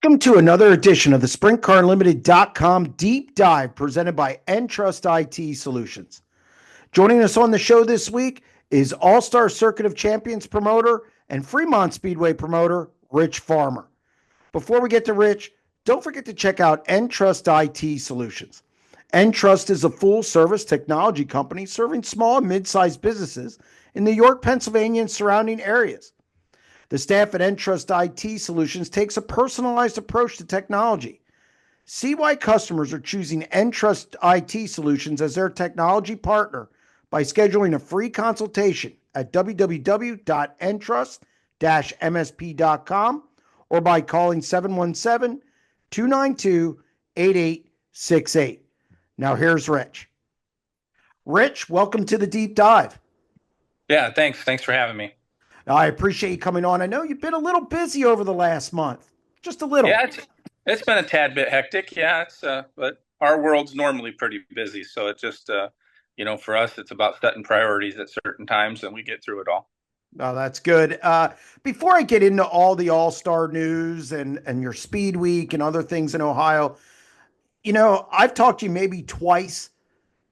Welcome to another edition of the SprintCarUnlimited.com deep dive presented by EnTrust IT Solutions. Joining us on the show this week is All-Star Circuit of Champions promoter and Fremont Speedway promoter, Rich Farmer. Before we get to Rich, don't forget to check out EnTrust IT Solutions. EnTrust is a full-service technology company serving small and mid-sized businesses in New York, Pennsylvania, and surrounding areas. The staff at EnTrust IT Solutions takes a personalized approach to technology. See why customers are choosing EnTrust IT Solutions as their technology partner by scheduling a free consultation at www.entrust-msp.com or by calling 717-292-8868. Now here's Rich. Rich, welcome to the deep dive. Yeah, thanks. Thanks for having me. I appreciate you coming on. I know you've been a little busy over the last month, just a little. Yeah, it's been a tad bit hectic. Yeah, but our world's normally pretty busy, so it just for us, it's about setting priorities at certain times, and we get through it all. Oh, that's good. Before I get into all the All-Star news and your Speed Week and other things in Ohio, I've talked to you maybe twice,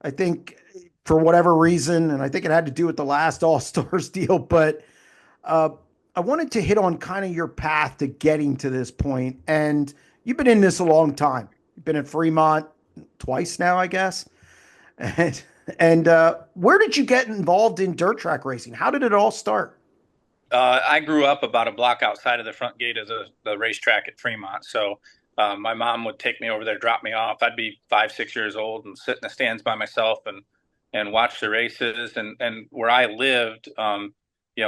I think, for whatever reason, and I think it had to do with the last All-Stars deal, but I wanted to hit on kind of your path to getting to this point. And you've been in this a long time. You've been at Fremont twice now, I guess. And where did you get involved in dirt track racing? How did it all start? I grew up about a block outside of the front gate of the racetrack at Fremont. So my mom would take me over there, drop me off. I'd be 5, 6 years old and sit in the stands by myself and watch the races. And where I lived,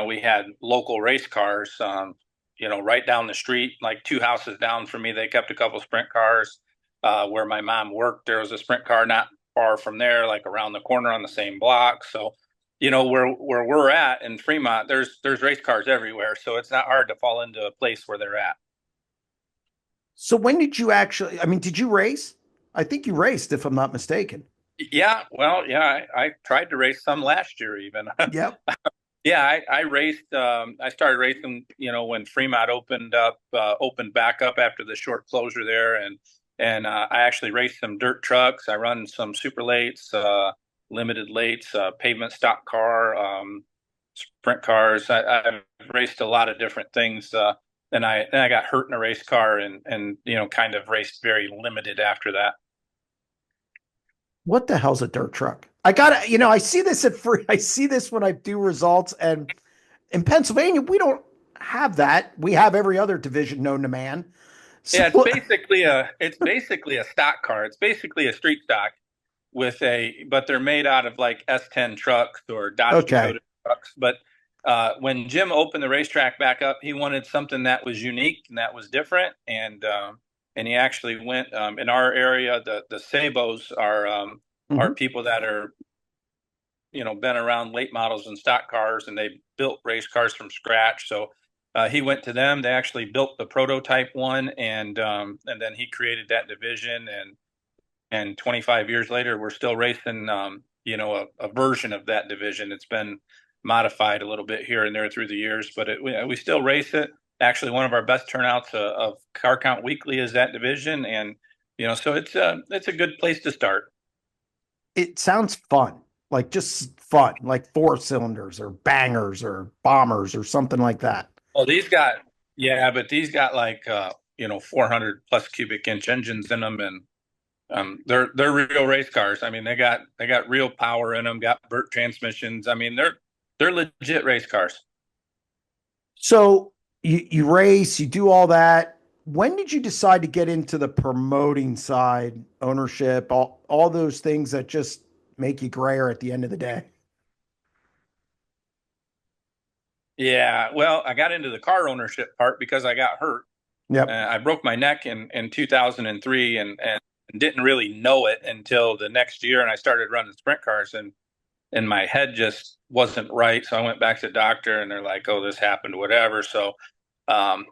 we had local race cars, right down the street, like 2 houses down from me. They kept a couple sprint cars. Where my mom worked, there was a sprint car not far from there, like around the corner on the same block. So, where we're at in Fremont, there's race cars everywhere. So it's not hard to fall into a place where they're at. So when did you did you race? I think you raced, if I'm not mistaken. Yeah, well, yeah, I tried to race some last year even. Yep. Yeah, I raced. I started racing, when Fremont opened back up after the short closure there, and I actually raced some dirt trucks. I run some super lates, limited lates, pavement stock car, sprint cars. I've raced a lot of different things. And I got hurt in a race car and kind of raced very limited after that. What the hell's a dirt truck? I see this I see this when I do results, and in Pennsylvania, we don't have that. We have every other division known to man. So, Yeah, it's basically a stock car. It's basically a street stock but they're made out of like S10 trucks or Dodge okay. Dakota trucks. But when Jim opened the racetrack back up, he wanted something that was unique and that was different. And he actually went in our area. The Sabos are people that are been around late models and stock cars, and they built race cars from scratch. So he went to them. They actually built the prototype one, and then he created that division. And 25 years later, we're still racing, a version of that division. It's been modified a little bit here and there through the years, but we still race it. Actually, one of our best turnouts of Car Count Weekly is that division, and so it's a good place to start. It sounds fun, like just fun, like 4 cylinders or bangers or bombers or something like that. Well, but these got like 400 plus cubic inch engines in them, and they're real race cars. I mean, they got real power in them, got Burt transmissions. I mean, they're legit race cars. So you race, you do all that. When did you decide to get into the promoting side, ownership, all those things that just make you grayer at the end of the day? Yeah, well, I got into the car ownership part because I got hurt. Yep. I broke my neck in 2003 and didn't really know it until the next year. And I started running sprint cars, and my head just wasn't right. So I went back to the doctor, and they're like, "Oh, this happened, whatever." So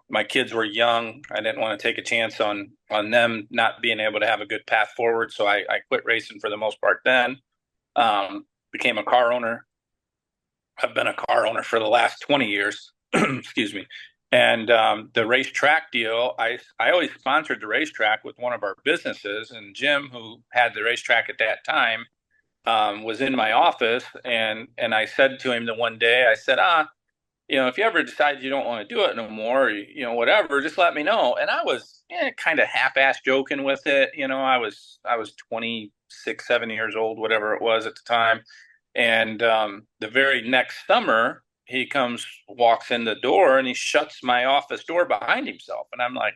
my kids were young. I didn't want to take a chance on them not being able to have a good path forward. So I quit racing for the most part then. Became a car owner. I've been a car owner for the last 20 years. Excuse me. And the racetrack deal, I always sponsored the racetrack with one of our businesses. And Jim, who had the racetrack at that time, was in my office, and I said to him the one day, I said, if you ever decide you don't want to do it no more, whatever, just let me know. And I was kind of half-ass joking with it. I was 26, 7 years old, whatever it was at the time. And the very next summer, he walks in the door, and he shuts my office door behind himself. And I'm like,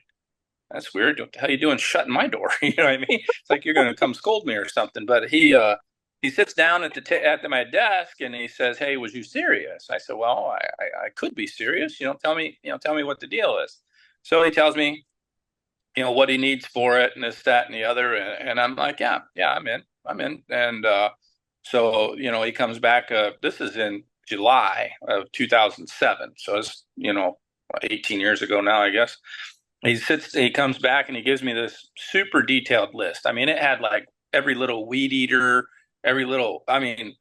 that's weird. What the hell are you doing shutting my door? You know what I mean? It's like you're going to come scold me or something. But he sits down at my desk, and he says, "Hey, was you serious?" I said, "Well, I could be serious. Tell me what the deal is." So he tells me, what he needs for it, and this, that, and the other, and I'm like, "Yeah, I'm in." And so he comes back. This is in July of 2007, so it's 18 years ago now, I guess. He comes back and he gives me this super detailed list. I mean, it had like every little weed eater, I mean,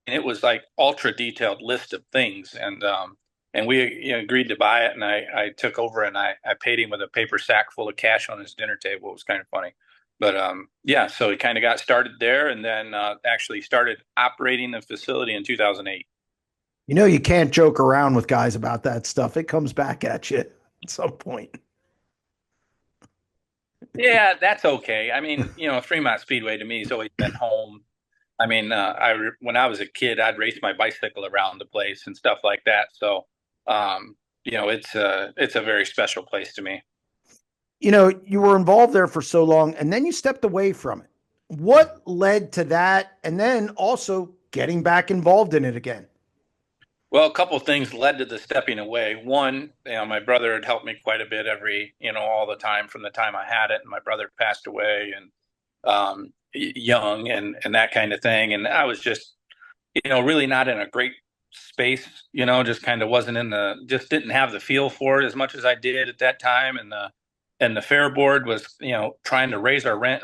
it was like ultra detailed list of things. And we agreed to buy it. And I took over, and I paid him with a paper sack full of cash on his dinner table. It was kind of funny. But yeah, so he kind of got started there, and then actually started operating the facility in 2008. You can't joke around with guys about that stuff. It comes back at you at some point. Yeah, that's okay. I mean, Fremont Speedway to me has always been home. I mean, when I was a kid, I'd race my bicycle around the place and stuff like that. So, it's a very special place to me. You were involved there for so long, and then you stepped away from it. What led to that? And then also getting back involved in it again? Well, a couple of things led to the stepping away. One, my brother had helped me quite a bit all the time from the time I had it, and my brother passed away and young and that kind of thing. And I was just, really not in a great space, just kind of just didn't have the feel for it as much as I did at that time. And the fair board was, trying to raise our rent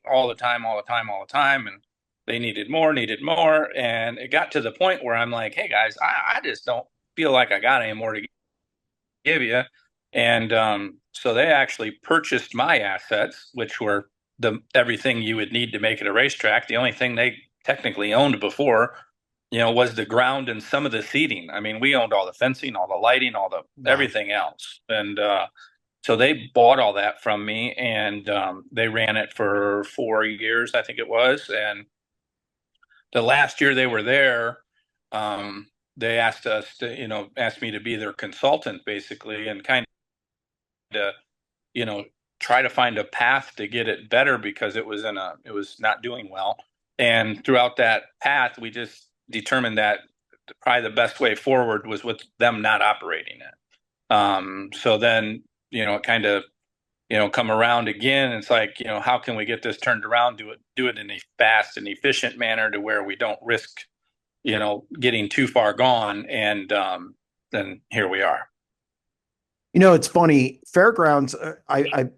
all the time, all the time, all the time. And they needed more. And it got to the point where I'm like, hey guys, I just don't feel like I got any more to give you. And so they actually purchased my assets, which were everything you would need to make it a racetrack. The only thing they technically owned before, was the ground and some of the seating. I mean, we owned all the fencing, all the lighting, all the everything else. And so they bought all that from me, and they ran it for 4 years, I think it was. And the last year they were there, they asked me to be their consultant basically, and kind of, try to find a path to get it better because it was not doing well. And throughout that path, we just determined that probably the best way forward was with them not operating it. So then, it kind of, come around again. It's like, how can we get this turned around, do it in a fast and efficient manner to where we don't risk, getting too far gone. And then here we are. It's funny. Fairgrounds,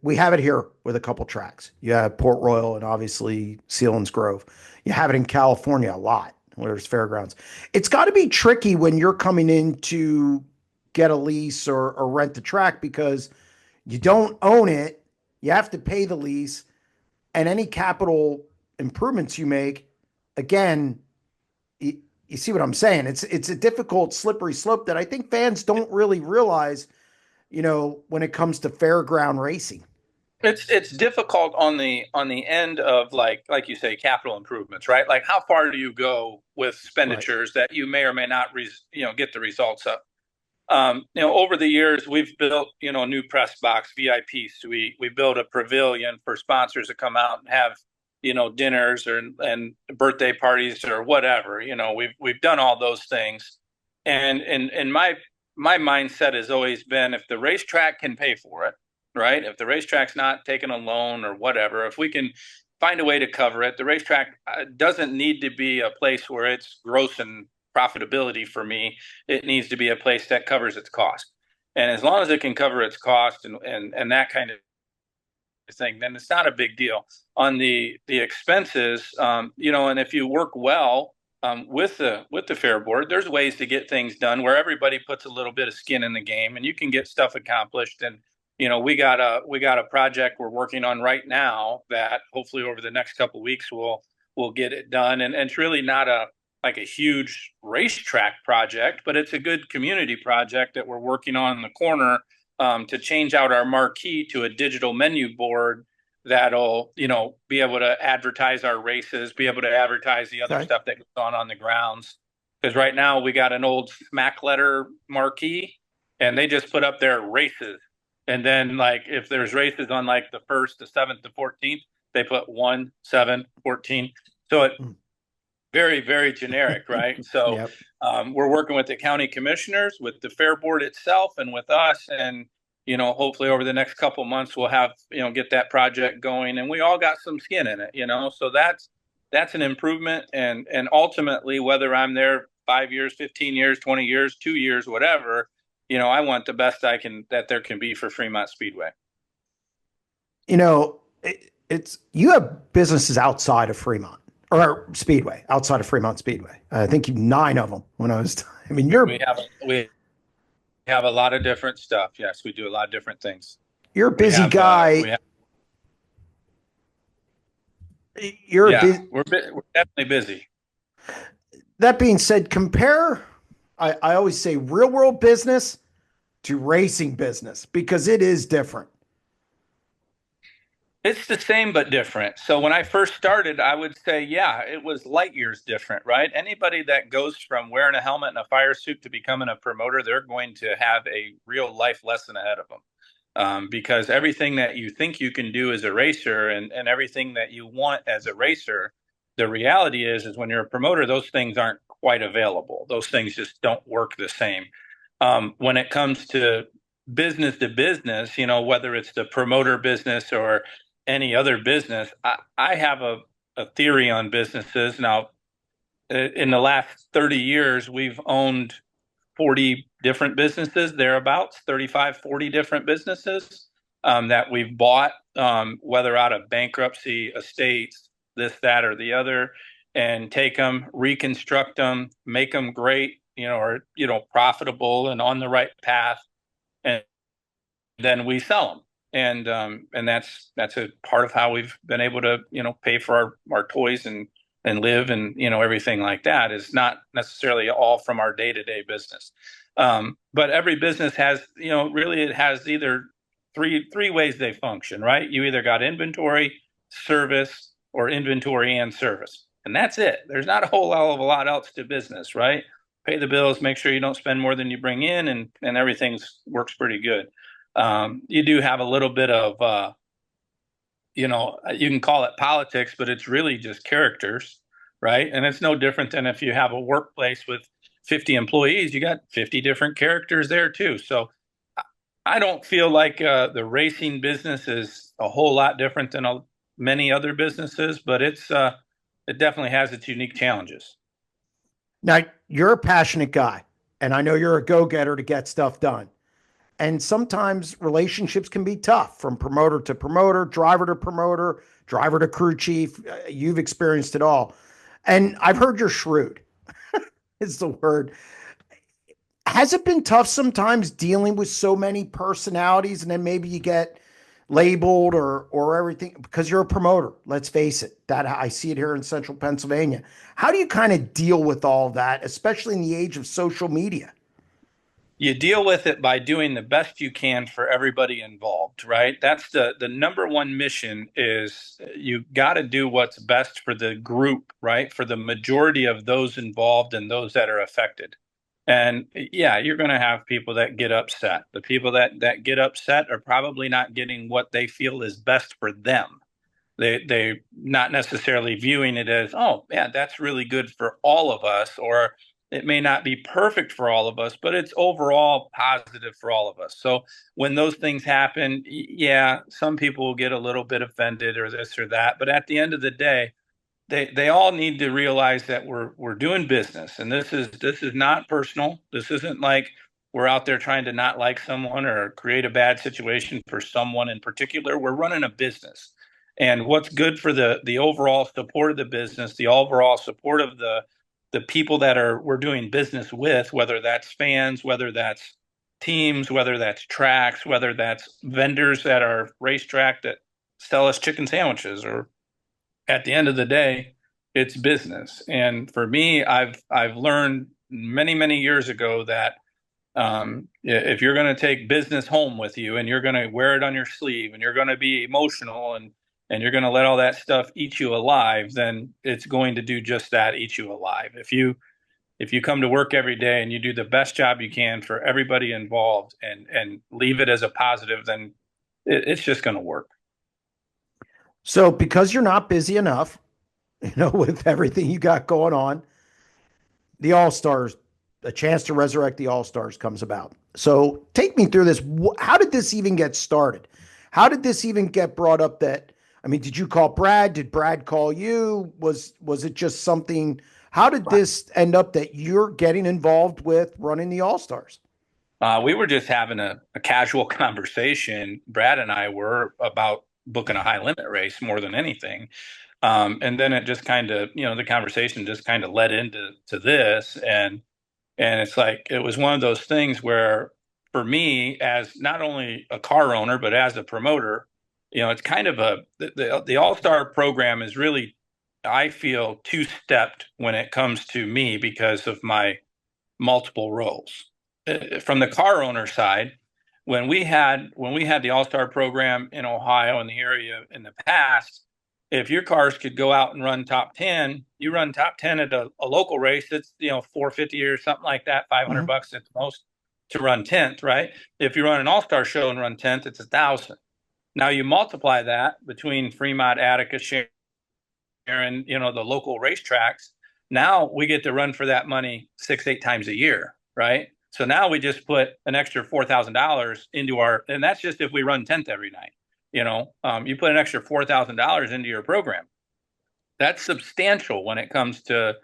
we have it here with a couple tracks. You have Port Royal and obviously Sealands Grove. You have it in California a lot where there's fairgrounds. It's got to be tricky when you're coming in to get a lease or rent the track because you don't own it. You have to pay the lease, and any capital improvements you make, again, you see what I'm saying? It's a difficult, slippery slope that I think fans don't really realize, when it comes to fairground racing. It's difficult on the end of like you say, capital improvements, right? Like how far do you go with expenditures that you may or may not get the results of? Over the years, we've built, new press box, VIP suite. We built a pavilion for sponsors to come out and have, dinners and birthday parties or whatever. We've done all those things. And my mindset has always been, if the racetrack can pay for it, right? If the racetrack's not taking a loan or whatever, if we can find a way to cover it, the racetrack doesn't need to be a place where it's gross and profitability for me. It needs to be a place that covers its cost. And as long as it can cover its cost and that kind of thing, then it's not a big deal. On the expenses, and if you work well, with the fair board, there's ways to get things done where everybody puts a little bit of skin in the game, and you can get stuff accomplished. And we got a project we're working on right now that hopefully over the next couple of weeks we'll get it done. And it's really not like a huge racetrack project, but it's a good community project that we're working on in the corner, to change out our marquee to a digital menu board that'll be able to advertise our races, be able to advertise the other stuff that goes on the grounds. Because right now we got an old smack letter marquee, and they just put up their races, and then like if there's races on like the 1st, the 7th, the 14th, they put 1, 7, 14. So it very, very generic, right? So Yep. We're working with the county commissioners, with the fair board itself, and with us. And hopefully over the next couple months we'll have get that project going, and we all got some skin in it. So that's an improvement. And ultimately, whether I'm there 5 years, 15 years, 20 years, 2 years, whatever, I want the best that there can be for Fremont Speedway. It's you have businesses outside of Fremont or Speedway, outside of Fremont Speedway. I think 9 of them when I was. I mean, we have a lot of different stuff. Yes, we do a lot of different things. You're a busy guy. We're definitely busy. That being said, compare, I always say, real world business to racing business, because it is different. It's the same but different. So when I first started, I would say, yeah, it was light years different, right? Anybody that goes from wearing a helmet and a fire suit to becoming a promoter, they're going to have a real life lesson ahead of them. Because everything that you think you can do as a racer, and everything that you want as a racer, the reality is when you're a promoter, those things aren't quite available. Those things just don't work the same. When it comes to business, whether it's the promoter business or any other business, I have a theory on businesses. Now, in the last 30 years, we've owned 40 different businesses, thereabouts, 35, 40 different businesses that we've bought, whether out of bankruptcy, estates, this, that, or the other, and take them, reconstruct them, make them great, or profitable and on the right path, and then we sell them. And that's a part of how we've been able to pay for our toys and live, and everything like that is not necessarily all from our day-to-day business. But every business has really, it has either three ways they function, right? You either got inventory, service, or inventory and service, and that's it. There's not a whole hell of a lot else to business, right? Pay the bills, make sure you don't spend more than you bring in, and everything works pretty good. You do have a little bit of, you can call it politics, but it's really just characters, right? And it's no different than if you have a workplace with 50 employees, you got 50 different characters there too. So I don't feel like the racing business is a whole lot different than many other businesses, but it definitely has its unique challenges. Now, you're a passionate guy, and I know you're a go-getter to get stuff done. And sometimes relationships can be tough, from promoter to promoter, driver to promoter, driver to crew chief. You've experienced it all. And I've heard you're shrewd is the word. Has it been tough sometimes dealing with so many personalities, and then maybe you get labeled or everything because you're a promoter? Let's face it, that I see it here in central Pennsylvania. How do you kind of deal with all that, especially in the age of social media? You deal with it by doing the best you can for everybody involved, right? That's the number one mission, is you got to do what's best for the group, right? For the majority of those involved and those that are affected. And yeah, you're going to have people that get upset. The people that get upset are probably not getting what they feel is best for them. They're not necessarily viewing it as, oh, yeah, that's really good for all of us, or it may not be perfect for all of us, but it's overall positive for all of us. So when those things happen, yeah, some people will get a little bit offended or this or that. But at the end of the day, they all need to realize that we're doing business, and this is not personal. This isn't like we're out there trying to not like someone or create a bad situation for someone in particular. We're running a business, and what's good for the overall support of the business, the overall support of the the people that we're doing business with, whether that's fans, whether that's teams, whether that's tracks, whether that's vendors at our racetrack that sell us chicken sandwiches, or at the end of the day, it's business. And for me, I've learned many years ago that if you're going to take business home with you and you're going to wear it on your sleeve and you're going to be emotional and you're going to let all that stuff eat you alive, then it's going to do just that, eat you alive. If you come to work every day and you do the best job you can for everybody involved and leave it as a positive, then it's just going to work. So because you're not busy enough, with everything you got going on, the All Stars, a chance to resurrect the All Stars comes about. So take me through this. How did this even get started? How did this even get brought up? Did you call Brad? Did Brad call you? Was it just something? How did this end up that you're getting involved with running the All Stars? We were just having a casual conversation. Brad and I were about booking a high limit race more than anything. And then it just kind of, the conversation just kind of led into this. And it's like, it was one of those things where for me, as not only a car owner, but as a promoter, it's kind of the All-Star program is really, I feel, two-stepped when it comes to me because of my multiple roles. From the car owner side, when we had the All-Star program in Ohio and the area in the past, if your cars could go out and run top 10, you run top 10 at a local race, it's, $450 or something like that, $500 at the most to run 10th, right? If you run an all-star show and run 10th, it's $1,000. Now you multiply that between Fremont, Attica, Sharon, the local racetracks. Now we get to run for that money 6-8 times a year, right? So now we just put an extra $4,000 into and that's just if we run 10th every night. You put an extra $4,000 into your program. That's substantial when it comes to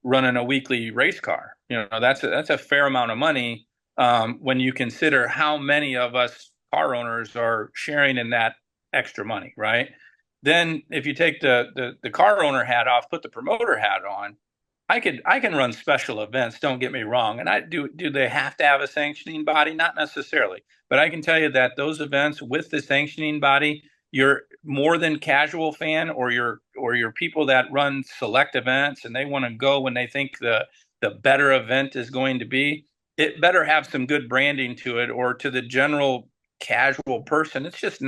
running a weekly race car. That's a fair amount of money when you consider how many of us car owners are sharing in that extra money, right? Then if you take the car owner hat off, put the promoter hat on, I can run special events. Don't get me wrong. And do they have to have a sanctioning body? Not necessarily, but I can tell you that those events with the sanctioning body, you're more than casual fan, or your people that run select events and they want to go when they think the better event is going to be. It better have some good branding to it, or to the general casual person, it's just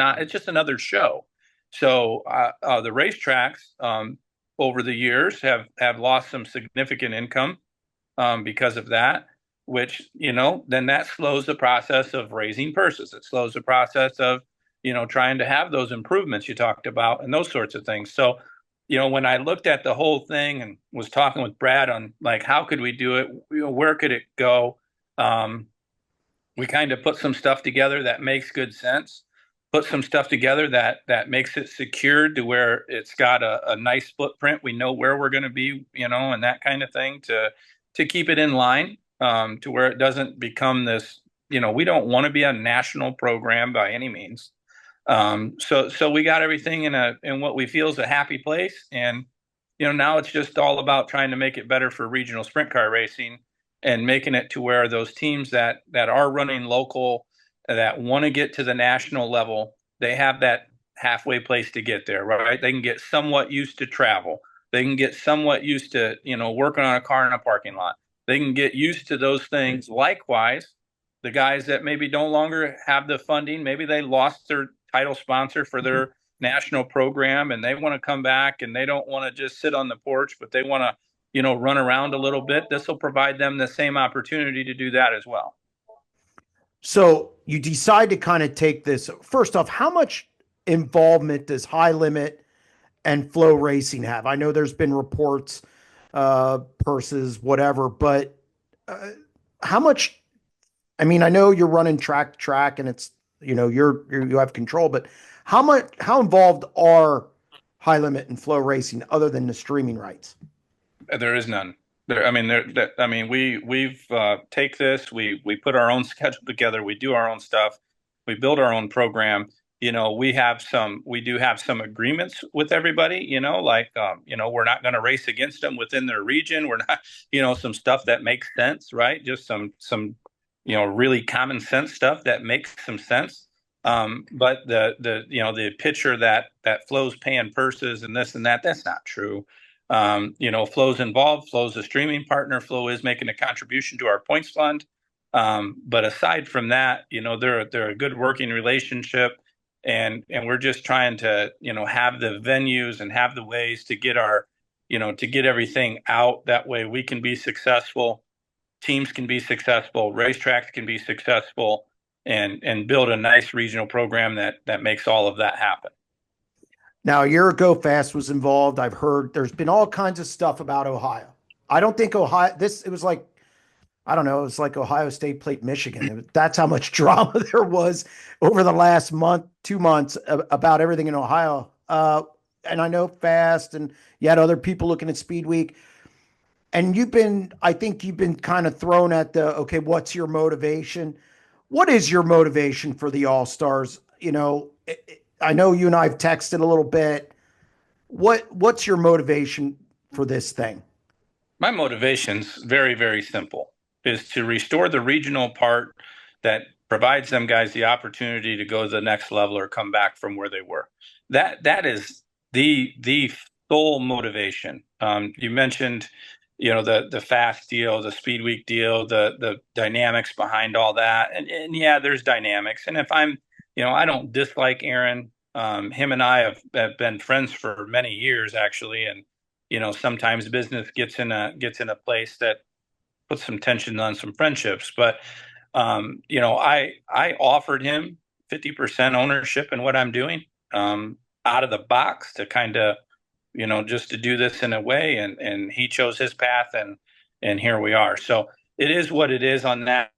another show. So the racetracks, over the years have lost some significant income because of that, which, then that slows the process of raising purses. It slows the process of, trying to have those improvements you talked about and those sorts of things. So, when I looked at the whole thing and was talking with Brad on like, how could we do it? Where could it go? We kind of put some stuff together that makes good sense. Put some stuff together that makes it secured to where it's got a nice footprint. We know where we're going to be, and that kind of thing to keep it in line, to where it doesn't become this, we don't want to be a national program by any means. So we got everything in what we feel is a happy place. And, now it's just all about trying to make it better for regional sprint car racing and making it to where those teams that are running local, that want to get to the national level, they have that halfway place to get there, right? They can get somewhat used to travel. They can get somewhat used to, working on a car in a parking lot. They can get used to those things. Likewise, the guys that maybe no longer have the funding, maybe they lost their title sponsor for their national program and they want to come back and they don't want to just sit on the porch, but they want to, run around a little bit. This will provide them the same opportunity to do that as well. So you decide to kind of take this. First off, how much involvement does High Limit and FloRacing have? I know there's been reports, purses, whatever, but how much? I know you're running track and it's, you have control, but how involved are High Limit and FloRacing other than the streaming rights? There is none. We've take this, we put our own schedule together, we do our own stuff, we build our own program, we do have some agreements with everybody, like, we're not going to race against them within their region. We're not, some stuff that makes sense, right? Just some, really common sense stuff that makes some sense. But the picture that Flo's paying purses and this and that, that's not true. Flo's involved. Flo's a streaming partner. Flo is making a contribution to our points fund. But aside from that, they're a good working relationship, and we're just trying to, have the venues and have the ways to get to get everything out. That way we can be successful, teams can be successful, racetracks can be successful, and build a nice regional program that makes all of that happen. Now, a year ago, Fast was involved. I've heard there's been all kinds of stuff about Ohio. I don't think it was like, I don't know, it was like Ohio State played Michigan. That's how much drama there was over the last month, 2 months about everything in Ohio. And I know Fast, and you had other people looking at Speedweek. And I think you've been kind of thrown at okay, what's your motivation? What is your motivation for the All Stars? I know you and I have texted a little bit. What's your motivation for this thing? My motivation's very, very simple, is to restore the regional part that provides them guys the opportunity to go to the next level or come back from where they were. That is the sole motivation. You mentioned, the Fast deal, the Speedweek deal, the dynamics behind all that, and yeah, there's dynamics. And if I don't dislike Aaron. Him and I have been friends for many years, actually, and sometimes business gets in a place that puts some tension on some friendships. But I offered him 50% ownership in what I'm doing, out of the box, to kind of, just to do this in a way, and he chose his path, and here we are. So it is what it is on that.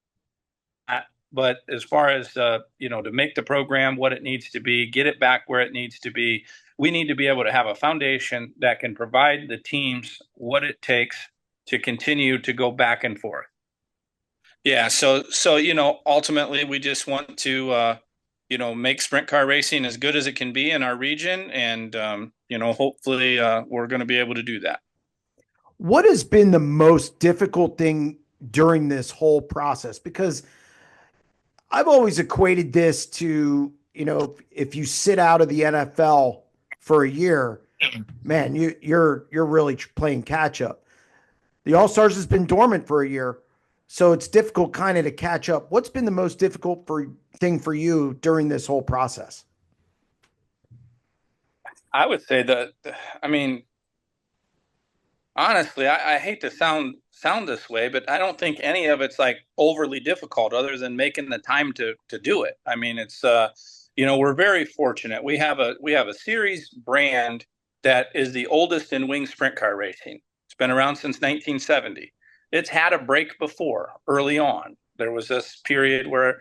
But as far as to make the program what it needs to be, get it back where it needs to be, we need to be able to have a foundation that can provide the teams what it takes to continue to go back and forth. Yeah, so ultimately we just want to make sprint car racing as good as it can be in our region, and hopefully we're going to be able to do that. What has been the most difficult thing during this whole process? Because I've always equated this to, if you sit out of the NFL for a year, man, you're really playing catch up. The All Stars has been dormant for a year, so it's difficult kind of to catch up. What's been the most difficult thing for you during this whole process? I would say honestly, I hate to sound this way, but I don't think any of it's like overly difficult, other than making the time to do it. I mean, it's we're very fortunate. We have a series brand that is the oldest in wing sprint car racing. It's been around since 1970. It's had a break before. Early on, there was this period where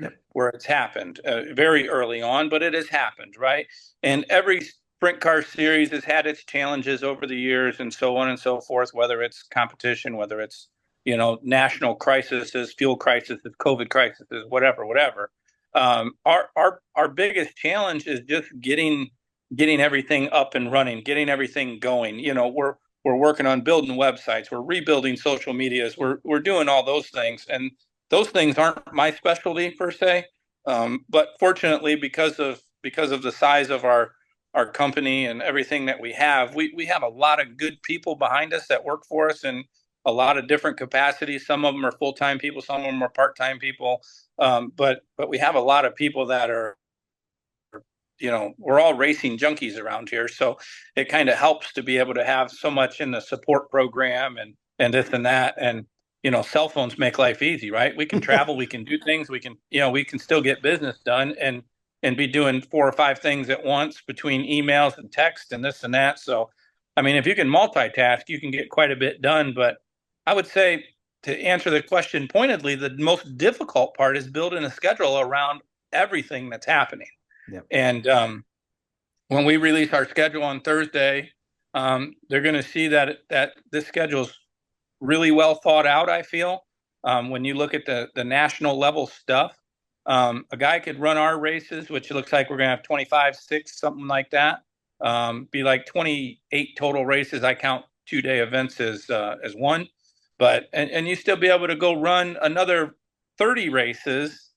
it's happened very early on, but it has happened, right? And every sprint car series has had its challenges over the years, and so on and so forth, whether it's competition, whether it's national crises, fuel crises, COVID crises, whatever. Our biggest challenge is just getting everything up and running, getting everything going. We're working on building websites, we're rebuilding social medias, we're doing all those things, and those things aren't my specialty per se. But fortunately, because of the size of our company and everything that we have a lot of good people behind us that work for us in a lot of different capacities. Some of them are full-time people, some of them are part-time people. But we have a lot of people that are, we're all racing junkies around here. So it kind of helps to be able to have so much in the support program and this and that. And, cell phones make life easy, right? We can travel, we can do things, we can still get business done, and be doing 4 or 5 things at once between emails and text and this and that. So, I mean, if you can multitask, you can get quite a bit done. But I would say, to answer the question pointedly, the most difficult part is building a schedule around everything that's happening. Yep. And when we release our schedule on Thursday, they're going to see that this schedule's really well thought out, I feel. When you look at the national level stuff, A guy could run our races, which it looks like we're going to have 25, 6, something like that. Be like 28 total races. I count 2-day events as one, but and you still be able to go run another 30 races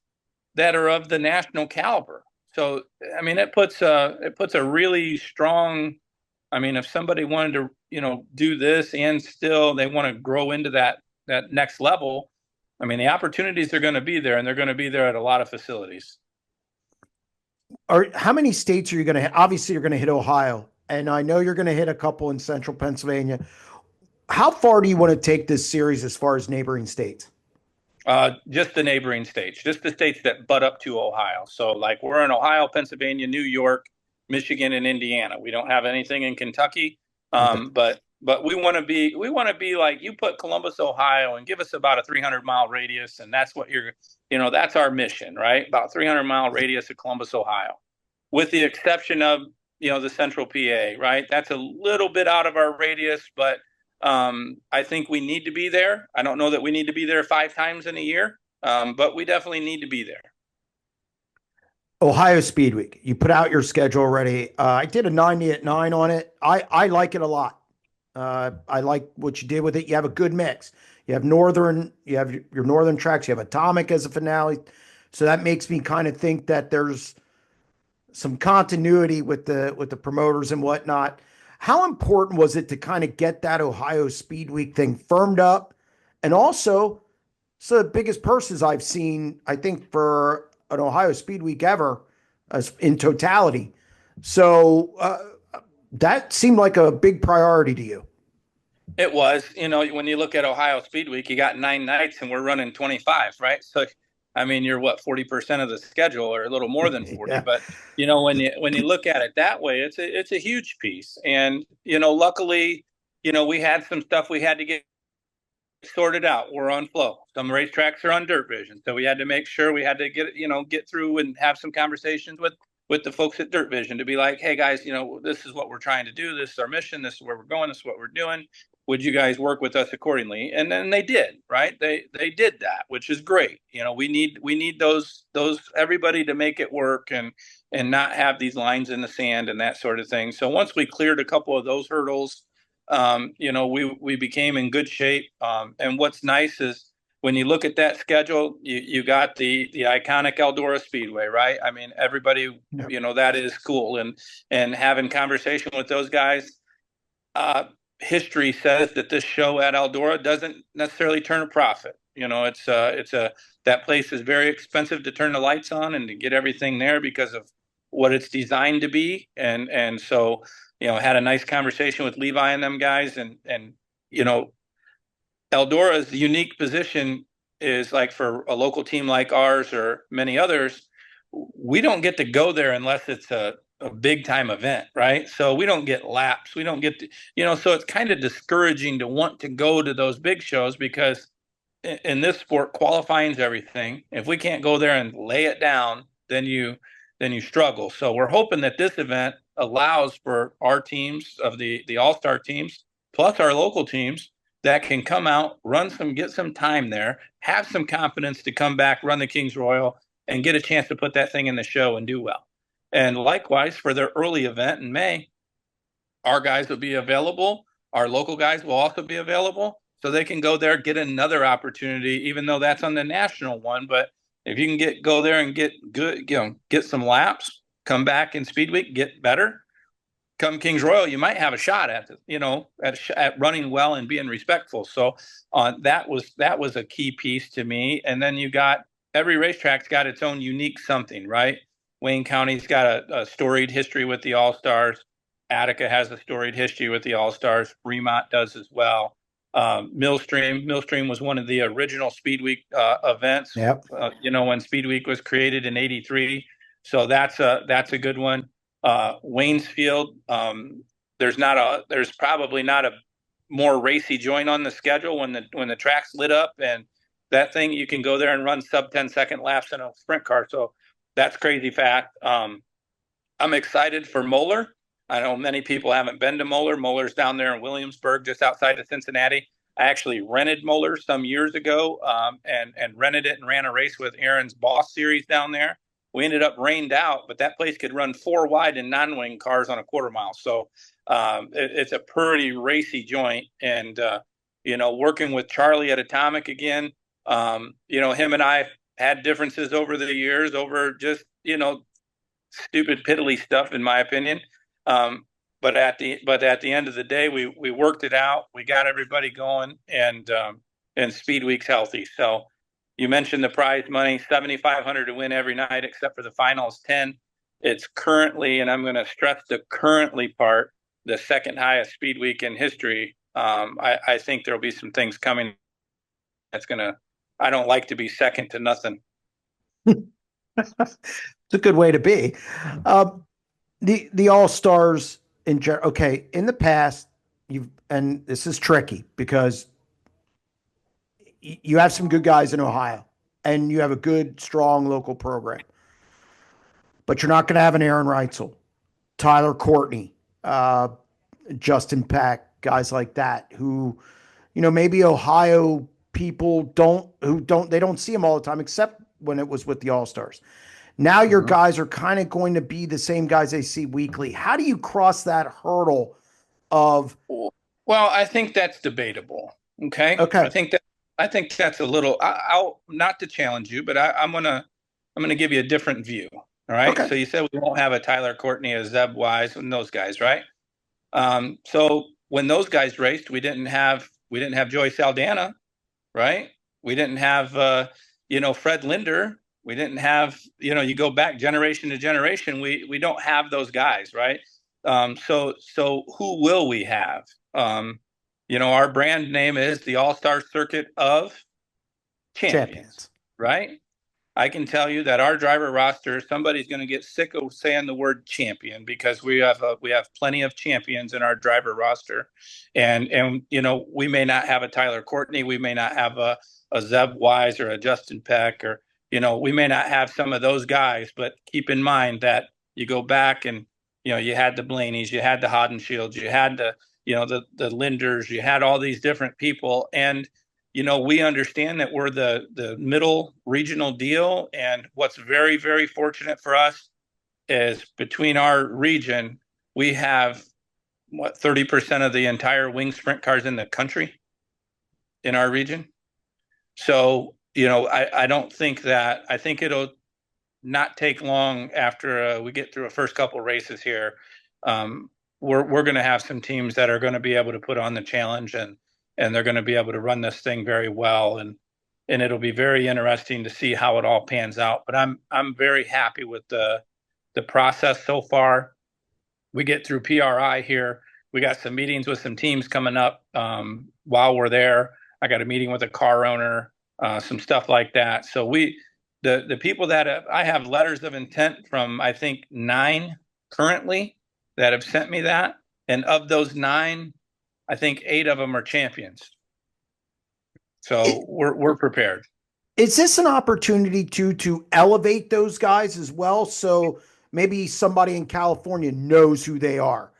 that are of the national caliber. So I mean, it puts a really strong. I mean, if somebody wanted to, do this and still they want to grow into that next level, I mean, the opportunities are going to be there, and they're going to be there at a lot of facilities. How many states are you going to hit? Obviously, you're going to hit Ohio, and I know you're going to hit a couple in central Pennsylvania. How far do you want to take this series as far as neighboring states? Just the neighboring states, just the states that butt up to Ohio. So, like, we're in Ohio, Pennsylvania, New York, Michigan, and Indiana. We don't have anything in Kentucky, Okay. but we want to be like, you put Columbus, Ohio, and give us about a 300-mile radius, and that's what that's our mission, right? About 300-mile radius of Columbus, Ohio, with the exception of the Central PA, right? That's a little bit out of our radius, but I think we need to be there. I don't know that we need to be there 5 times in a year, but we definitely need to be there. Ohio Speedweek. You put out your schedule already. I did a 90 at 9 on it. I like it a lot. I like what you did with it. You have a good mix. You have your northern tracks. You have Atomic as a finale. So that makes me kind of think that there's some continuity with the promoters and whatnot. How important was it to kind of get that Ohio Speed Week thing firmed up? And also, it's the biggest purses I've seen, I think, for an Ohio Speed Week ever, as in totality. So that seemed like a big priority to you. It was, when you look at Ohio Speed Week, you got 9 nights and we're running 25, right? So, I mean, you're what, 40% of the schedule, or a little more than 40. Yeah. But, when you look at it that way, it's a huge piece. And, luckily, we had some stuff we had to get sorted out. We're on flow. Some racetracks are on dirt vision. So we had to make sure we had to get through and have some conversations with the folks at Dirt Vision to be like, hey guys, this is what we're trying to do. This is our mission. This is where we're going. This is what we're doing. Would you guys work with us accordingly? And then they did, right? They did that, which is great. We need those everybody to make it work and not have these lines in the sand and that sort of thing. So once we cleared a couple of those hurdles, we became in good shape. And what's nice is when you look at that schedule, you got the iconic Eldora Speedway, right? I mean, everybody, Yeah. that is cool. And having conversation with those guys, history says that this show at Eldora doesn't necessarily turn a profit. That place is very expensive to turn the lights on and to get everything there because of what it's designed to be. And so, had a nice conversation with Levi and them guys, and Eldora's unique position is, like, for a local team like ours or many others, we don't get to go there unless it's a big time event, right? So we don't get laps. We don't get to, so it's kind of discouraging to want to go to those big shows because in this sport, qualifying's everything. If we can't go there and lay it down, then you struggle. So we're hoping that this event allows for our teams of the all-star teams plus our local teams that can come out, get some time there, have some confidence to come back, run the Kings Royal, and get a chance to put that thing in the show and do well. And likewise, for their early event in May, our guys will be available. Our local guys will also be available, so they can go there, get another opportunity, even though that's on the national one. But if you can go there and get good, get some laps, come back in Speed Week, get better, come Kings Royal, you might have a shot at running well and being respectful. So that was a key piece to me. And then you got every racetrack's got its own unique something, right? Wayne County's got a storied history with the All Stars. Attica has a storied history with the All Stars. Fremont does as well. Millstream was one of the original Speedweek events. Yep. When Speedweek was created in '83. So that's a good one. Waynesfield, there's probably not a more racy joint on the schedule when the track's lit up, and that thing, you can go there and run sub 10-second laps in a sprint car. So that's crazy fact. I'm excited for Moeller. I know many people haven't been to Moeller. Moeller's down there in Williamsburg, just outside of Cincinnati. I actually rented Moeller some years ago, and rented it and ran a race with Aaron's Boss Series down there. We ended up rained out, but that place could run 4 wide and non-wing cars on a quarter mile. So it's a pretty racy joint. And working with Charlie at Atomic again, him and I had differences over the years over just stupid piddly stuff, in my opinion. But at the end of the day, we worked it out. We got everybody going, and Speedweek's healthy. So you mentioned the prize money, $7,500 to win every night except for the finals 10. It's currently, and I'm going to stress the currently part, the second highest Speedweek in history. I think there'll be some things coming that's going to. I don't like to be second to nothing. It's a good way to be. The All Stars in general. Okay, in the past, and this is tricky because you have some good guys in Ohio, and you have a good, strong local program, but you're not going to have an Aaron Reitzel, Tyler Courtney, Justin Peck, guys like that who, maybe Ohio people don't see them all the time, except when it was with the All Stars. Now your guys are kind of going to be the same guys they see weekly. How do you cross that hurdle of? Well, I think that's debatable. Okay. I think that's a little. I'll not to challenge you, but I'm gonna give you a different view. All right. Okay. So you said we won't have a Tyler Courtney, a Zeb Wise, and those guys, right? So when those guys raced, we didn't have Joey Saldana, right? We didn't have Fred Linder. We didn't have, you go back generation to generation. We don't have those guys, right? So who will we have? Our brand name is the All-Star Circuit of Champions, right? I can tell you that our driver roster, somebody's going to get sick of saying the word champion because we have plenty of champions in our driver roster, and we may not have a Tyler Courtney, we may not have a Zeb Wise or a Justin Peck, or we may not have some of those guys, but keep in mind that you go back and you had the Blaney's, you had the Hodenshields, you had the Linders, you had all these different people, and we understand that we're the middle regional deal. And what's very, very fortunate for us is between our region, we have 30% of the entire wing sprint cars in the country in our region. So, I don't think that, I think it'll not take long after we get through a first couple races here. We're going to have some teams that are going to be able to put on the challenge, and they're going to be able to run this thing very well, and it'll be very interesting to see how it all pans out. But I'm very happy with the process so far. We get through PRI here. We got some meetings with some teams coming up while we're there. I got a meeting with a car owner, some stuff like that. So the people that I have letters of intent from, I think 9 currently that have sent me that, and of those 9. I think 8 of them are champions. So we're prepared. Is this an opportunity to elevate those guys as well? So maybe somebody in California knows who they are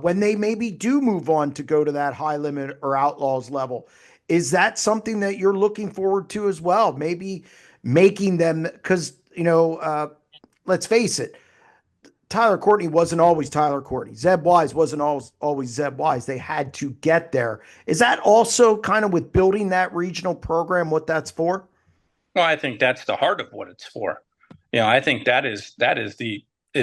when they maybe do move on to go to that high limit or outlaws level. Is that something that you're looking forward to as well? Maybe making them, because, let's face it, Tyler Courtney wasn't always Tyler Courtney. Zeb Wise wasn't always Zeb Wise. They had to get there. Is that also kind of with building that regional program what that's for? Well, I think that's the heart of what it's for. I think that is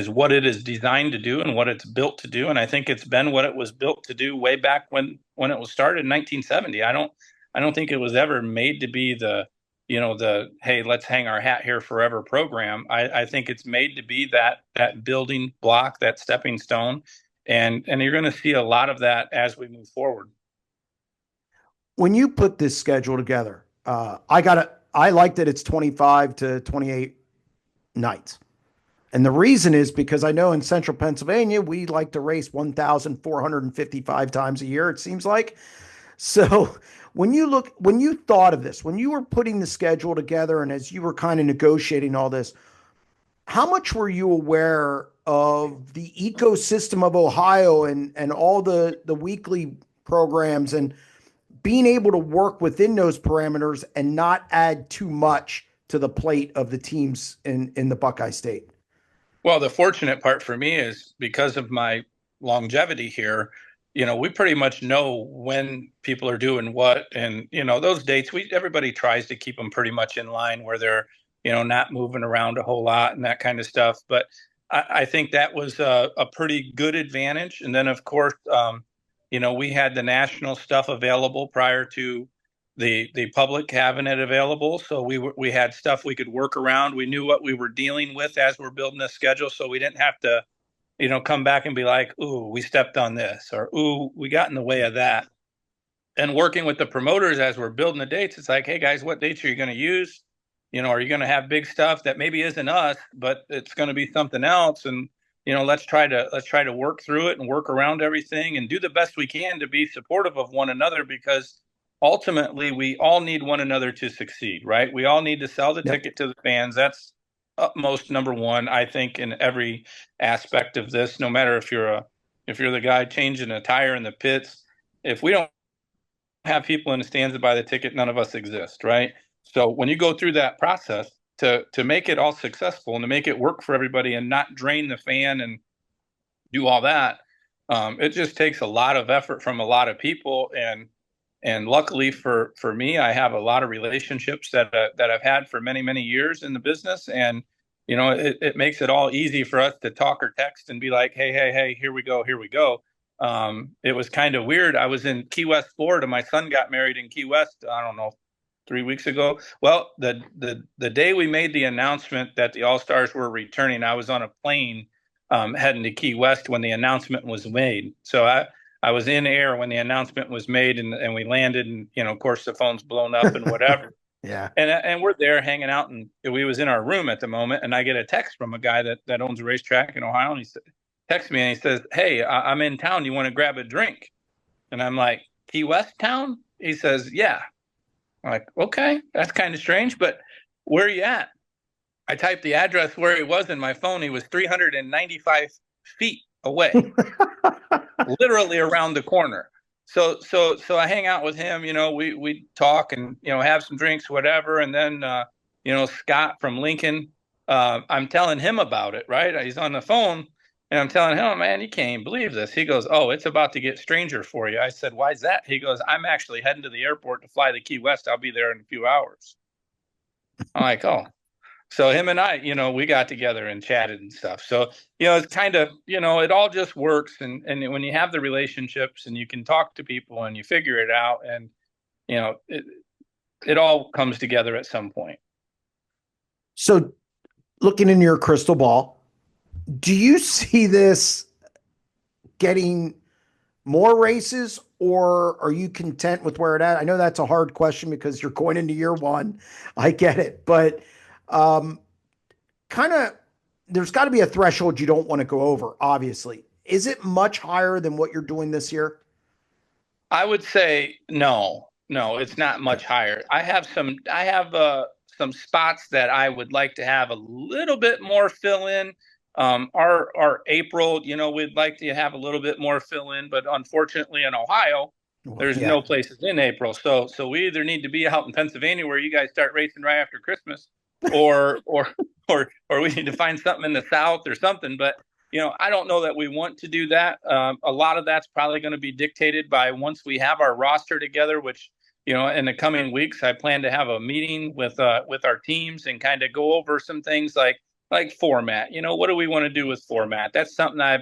what it is designed to do and what it's built to do. And I think it's been what it was built to do way back when it was started in 1970. I don't think it was ever made to be the hey, let's hang our hat here forever program. I think it's made to be that building block, that stepping stone. And you're going to see a lot of that as we move forward. When you put this schedule together, I like that it's 25 to 28 nights. And the reason is because I know in central Pennsylvania, we like to race 1,455 times a year, it seems like. So when you thought of this, when you were putting the schedule together and as you were kind of negotiating all this, how much were you aware of the ecosystem of Ohio and all the weekly programs and being able to work within those parameters and not add too much to the plate of the teams in the Buckeye State? Well, the fortunate part for me is because of my longevity here, we pretty much know when people are doing what, and those dates. Everybody tries to keep them pretty much in line where they're not moving around a whole lot and that kind of stuff. But I think that was a pretty good advantage. And then of course, we had the national stuff available prior to the public having it available. So we had stuff we could work around. We knew what we were dealing with as we're building the schedule, so we didn't have to, come back and be like, "Ooh, we stepped on this," or "Ooh, we got in the way of that." And working with the promoters as we're building the dates, it's like, "Hey guys, what dates are you going to use? Are you going to have big stuff that maybe isn't us, but it's going to be something else?" And let's try to work through it and work around everything and do the best we can to be supportive of one another, because ultimately we all need one another to succeed, right? We all need to sell the Yep. ticket to the fans. That's utmost number one, I think, in every aspect of this. No matter if you're the guy changing a tire in the pits, if we don't have people in the stands to buy the ticket, none of us exist, right? So when you go through that process to make it all successful and to make it work for everybody and not drain the fan and do all that, it just takes a lot of effort from a lot of people. And luckily for me, I have a lot of relationships that I've had for many, many years in the business. And it makes it all easy for us to talk or text and be like, hey, hey, hey, here we go, here we go. It was kind of weird. I was in Key West, Florida. My son got married in Key West, I don't know, 3 weeks ago. Well, the day we made the announcement that the All Stars were returning, I was on a plane heading to Key West when the announcement was made. So I was in air when the announcement was made, and we landed, and of course the phone's blown up and whatever. Yeah. And we're there hanging out, and we was in our room at the moment, and I get a text from a guy that owns a racetrack in Ohio, and he texts me and he says, "Hey, I'm in town. You want to grab a drink?" And I'm like, "Key West town?" He says, "Yeah." I'm like, "Okay, that's kind of strange, but where are you at?" I typed the address where he was in my phone. He was 395 feet away, literally around the corner. So I hang out with him. We talk and have some drinks, whatever. And then Scott from Lincoln, I'm telling him about it. Right, he's on the phone, and I'm telling him, "Oh, man, you can't even believe this." He goes, "Oh, it's about to get stranger for you." I said, "Why is that?" He goes, "I'm actually heading to the airport to fly to Key West. I'll be there in a few hours." I'm like, "Oh." So him and I, we got together and chatted and stuff. So, it's kind of, it all just works. And when you have the relationships and you can talk to people and you figure it out, and, it all comes together at some point. So, looking in your crystal ball, do you see this getting more races, or are you content with where it at? I know that's a hard question because you're going into year one. I get it, but kind of there's got to be a threshold you don't want to go over, obviously. Is it much higher than what you're doing this year? I would say no, it's not Okay. much higher. I have some spots that I would like to have a little bit more fill in. Our April, we'd like to have a little bit more fill in, but unfortunately in Ohio, Well, there's yeah. no places in April. So we either need to be out in Pennsylvania where you guys start racing right after Christmas, or or we need to find something in the South or something. But I don't know that we want to do that. A lot of that's probably going to be dictated by once we have our roster together, which in the coming weeks, I plan to have a meeting with our teams and kind of go over some things like format. What do we want to do with format? That's something I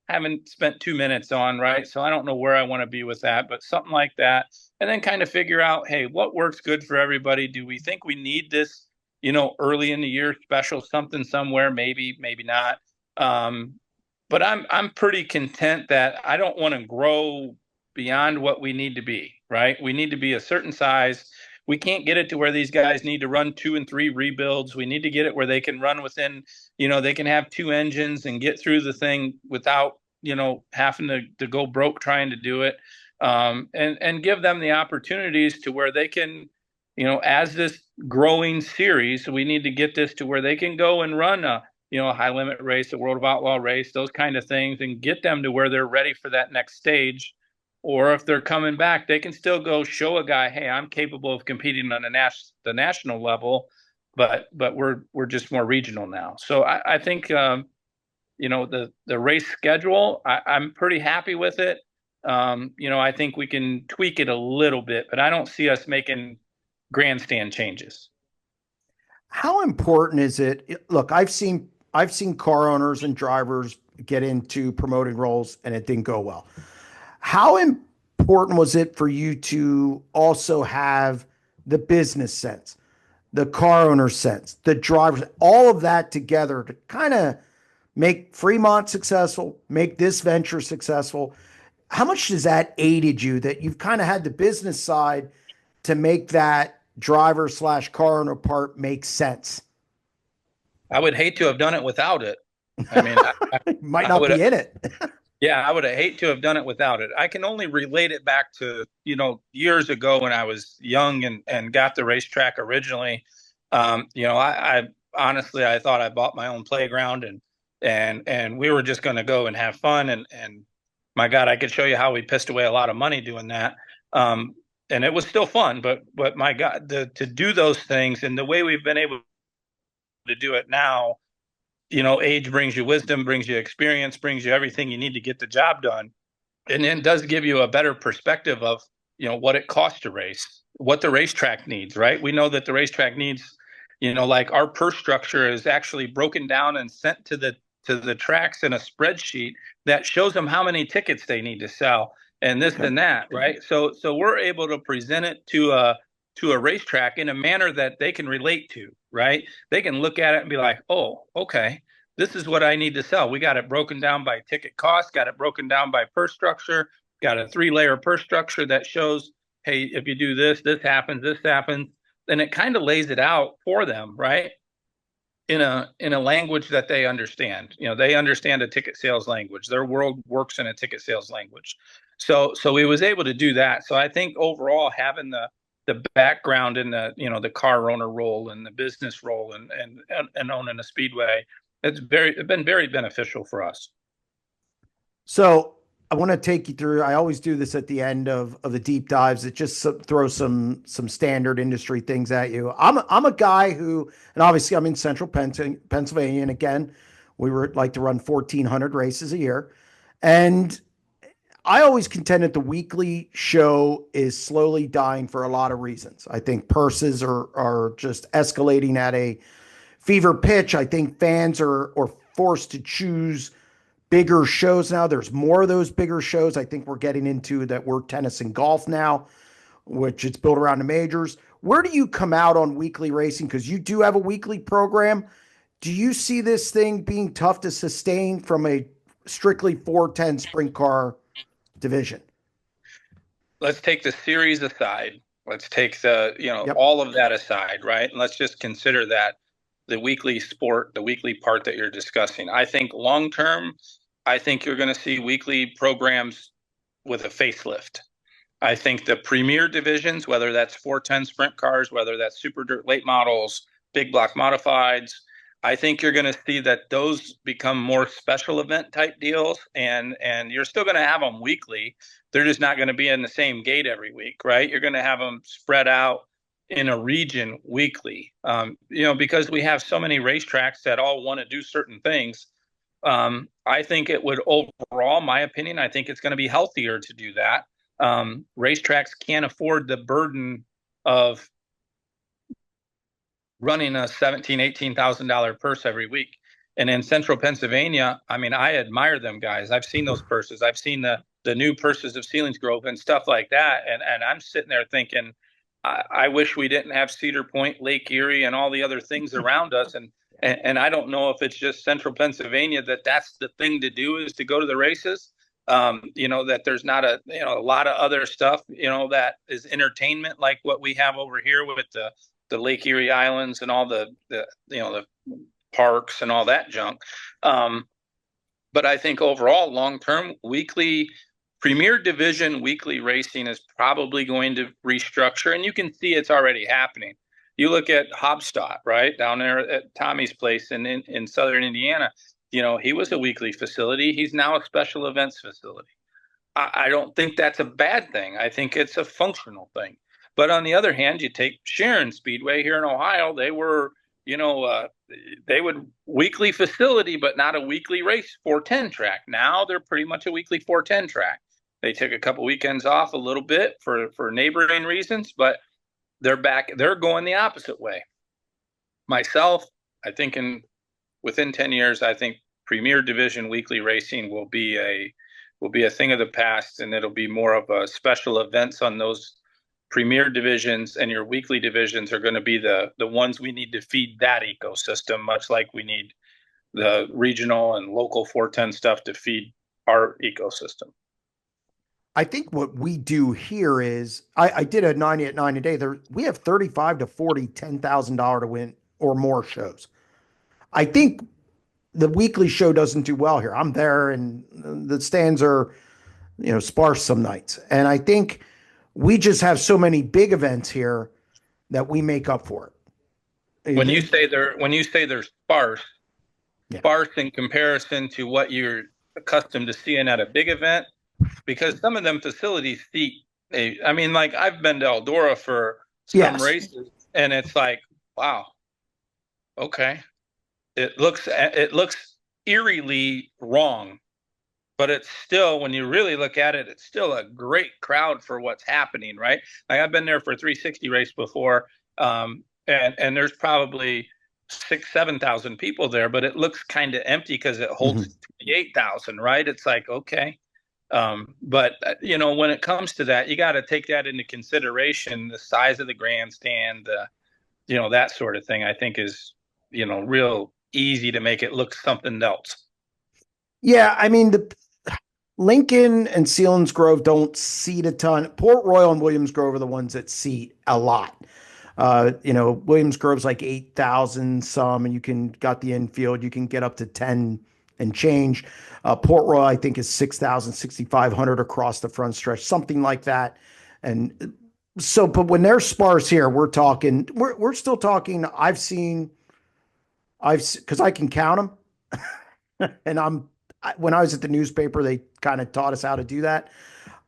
haven't spent 2 minutes on, right? So I don't know where I want to be with that, but something like that, and then kind of figure out, hey, what works good for everybody? Do we think we need this? Early in the year special something somewhere? Maybe, maybe not. Um, but I'm pretty content that I don't want to grow beyond what we need to be, right? We need to be a certain size. We can't get it to where these guys need to run 2 and 3 rebuilds. We need to get it where they can run within, they can have 2 engines and get through the thing without, having to go broke trying to do it. And give them the opportunities to where they can, as this growing series, we need to get this to where they can go and run a high limit race, a World of Outlaw race, those kind of things, and get them to where they're ready for that next stage. or if they're coming back, they can still go show a guy, hey, I'm capable of competing on the national level, but we're just more regional now. So I think the race schedule, I'm pretty happy with it. I think we can tweak it a little bit, but I don't see us making grandstand changes. How important is it? Look, I've seen car owners and drivers get into promoting roles and it didn't go well. How important was it for you to also have the business sense, the car owner sense, the drivers, all of that together to kind of make Fremont successful, make this venture successful? How much does that aided you that you've kind of had the business side to make that driver slash car owner part make sense? I would hate to have done it without it. I mean, Might I not would be in it. Yeah, I would have hate to have done it without it. I can only relate it back to, years ago when I was young and got the racetrack originally. I honestly, I thought I bought my own playground and we were just going to go and have fun. And my God, I could show you how we pissed away a lot of money doing that. And it was still fun, but my God, to do those things and the way we've been able to do it now, age brings you wisdom, brings you experience, brings you everything you need to get the job done. And then does give you a better perspective of, what it costs to race, what the racetrack needs, right? We know that the racetrack needs, like our purse structure is actually broken down and sent to the tracks in a spreadsheet that shows them how many tickets they need to sell and this Okay. and that, right? So we're able to present it to a racetrack in a manner that they can relate to, right? They can look at it and be like, oh, okay, this is what I need to sell. We got it broken down by ticket cost, got it broken down by purse structure, got a 3-layer purse structure that shows, hey, if you do this, this happens, this happens. Then it kind of lays it out for them, right? In a language that they understand. They understand a ticket sales language. Their world works in a ticket sales language. So we was able to do that. So I think overall having the background in the car owner role and the business role and owning a speedway, it's been very beneficial for us. So I want to take you through. I always do this at the end of the deep dives. It just throws some standard industry things at you. I'm a guy who, and obviously I'm in central Pennsylvania, and again, we were like to run 1,400 races a year, and I always contend that the weekly show is slowly dying for a lot of reasons. I think purses are just escalating at a fever pitch. I think fans are forced to choose bigger shows now. There's more of those bigger shows. I think we're getting into that. We're tennis and golf now, which it's built around the majors. Where do you come out on weekly racing? Because you do have a weekly program. Do you see this thing being tough to sustain from a strictly 410 sprint car division? Let's take the series aside. Let's take Yep. all of that aside, right? And let's just consider that the weekly sport, the weekly part that you're discussing. I think long term, I think you're going to see weekly programs with a facelift. I think the premier divisions, whether that's 410 sprint cars, whether that's super dirt late models, big block modifieds, I think you're going to see that those become more special event type deals, and you're still going to have them weekly. They're just not going to be in the same gate every week, right? You're going to have them spread out in a region weekly, because we have so many racetracks that all want to do certain things. I think it would overall, my opinion, I think it's going to be healthier to do that. Racetracks can't afford the burden of running a $18,000 purse every week. And in central Pennsylvania, I mean, I admire them guys. I've seen those purses. I've seen the new purses of Selinsgrove and stuff like that. And I'm sitting there thinking, I wish we didn't have Cedar Point, Lake Erie, and all the other things around us. And I don't know if it's just central Pennsylvania that's the thing to do, is to go to the races. That there's not a lot of other stuff, that is entertainment like what we have over here with the Lake Erie Islands and all the parks and all that junk. But I think overall, long term, weekly Premier Division weekly racing is probably going to restructure, and you can see it's already happening. You look at Hobstadt, right, down there at Tommy's place in southern Indiana. He was a weekly facility. He's now a special events facility. I don't think that's a bad thing. I think it's a functional thing. But on the other hand, you take Sharon Speedway here in Ohio, they were, you know, they would weekly facility, but not a weekly race 410 track. Now they're pretty much a weekly 410 track. They took a couple weekends off a little bit for neighboring reasons, but they're back. They're going the opposite way. Myself, I think within 10 years, I think Premier Division weekly racing will be a thing of the past, and it'll be more of a special events on those Premier divisions, and your weekly divisions are going to be the ones we need to feed that ecosystem, much like we need the regional and local 410 stuff to feed our ecosystem. I think what we do here is I did a 90 at 9 a day. There we have 35 to 40 $10,000 to win or more shows. I think the weekly show doesn't do well here. I'm there and the stands are, sparse some nights. And I think we just have so many big events here that we make up for it. When you say they're sparse, Yeah. sparse in comparison to what you're accustomed to seeing at a big event, because some of them facilities seat I mean, like I've been to Eldora for some Yes. races, and it's like, wow, okay, it looks eerily wrong, but it's still, when you really look at it, it's still a great crowd for what's happening, right? Like I've been there for a 360 race before, and there's probably 7,000 people there, but it looks kind of empty because it holds 28,000, right? It's like, okay. But when it comes to that, you got to take that into consideration. The size of the grandstand, that sort of thing, I think is, real easy to make it look something else. Yeah, I mean the Lincoln and Selinsgrove don't seat a ton. Port Royal and Williams Grove are the ones that seat a lot. Williams Grove's like 8,000 some, and you can got the infield, you can get up to 10 and change. Port Royal, I think, is 6,000, 6,500 across the front stretch, something like that. And so, but when they're sparse here, we're still talking. Because I can count them, and when I was at the newspaper, they kind of taught us how to do that.